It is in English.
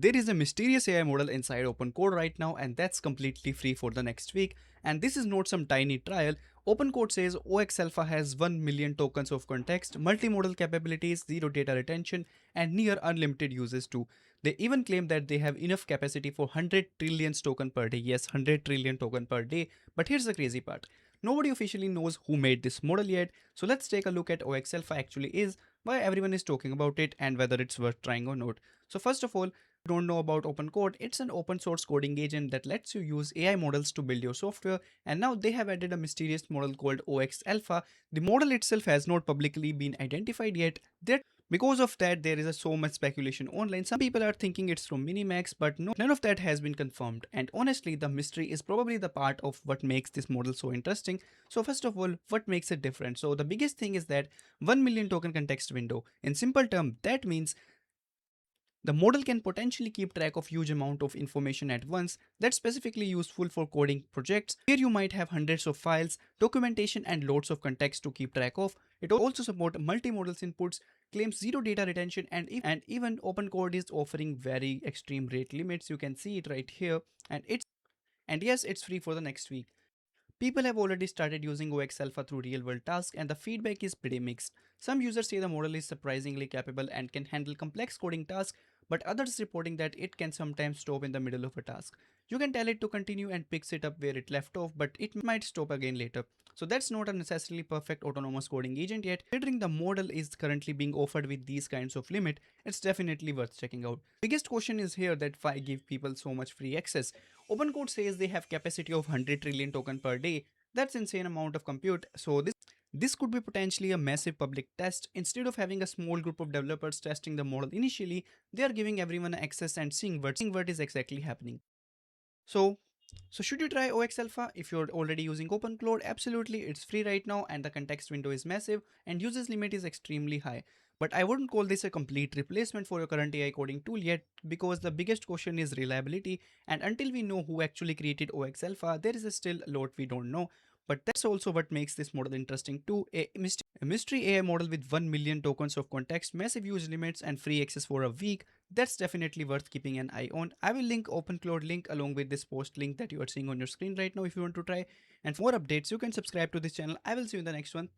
There is a mysterious AI model inside OpenCode right now, and that's completely free for the next week. And this is not some tiny trial. OpenCode says OX Alpha has 1 million tokens of context, multimodal capabilities, zero data retention, and near unlimited uses too. They even claim that they have enough capacity for 100 trillion token per day. Yes, 100 trillion token per day. But here's the crazy part. Nobody officially knows who made this model yet. So let's take a look at OX Alpha actually is, why everyone is talking about it, and whether it's worth trying or not. So first of all, don't know about OpenCode, it's an open source coding agent that lets you use AI models to build your software, and now they have added a mysterious model called OX Alpha. The model itself has not publicly been identified yet. That because of that, there is so much speculation online. Some people are thinking it's from Minimax, but no, none of that has been confirmed. And honestly, the mystery is probably the part of what makes this model so interesting. So first of all, what makes it different? So the biggest thing is that 1 million token context window. In simple terms, that means the model can potentially keep track of huge amount of information at once. That's specifically useful for coding projects where you might have hundreds of files, documentation and loads of context to keep track of. It also supports multimodal inputs, claims zero data retention, and even OpenCode is offering very extreme rate limits. You can see it right here, and yes, it's free for the next week. People have already started using OX Alpha through real world tasks, and the feedback is pretty mixed. Some users say the model is surprisingly capable and can handle complex coding tasks, but others reporting that it can sometimes stop in the middle of a task. You can tell it to continue and picks it up where it left off, but it might stop again later. So that's not a necessarily perfect autonomous coding agent yet. Considering the model is currently being offered with these kinds of limit, it's definitely worth checking out. Biggest question is here that why give people so much free access? OpenCode says they have capacity of 100 trillion token per day. That's insane amount of compute. So this could be potentially a massive public test. Instead of having a small group of developers testing the model initially, they are giving everyone access and seeing what is exactly happening. So, so should you try OX Alpha if you're already using OpenCloud? Absolutely, it's free right now and the context window is massive and usage limit is extremely high. But I wouldn't call this a complete replacement for your current AI coding tool yet, because the biggest question is reliability, and until we know who actually created OX Alpha, there is still a lot we don't know. But that's also what makes this model interesting too. A mystery AI model with 1 million tokens of context, massive use limits, and free access for a week. That's definitely worth keeping an eye on. I will link OpenCloud link along with this post link that you are seeing on your screen right now if you want to try. And for more updates, you can subscribe to this channel. I will see you in the next one.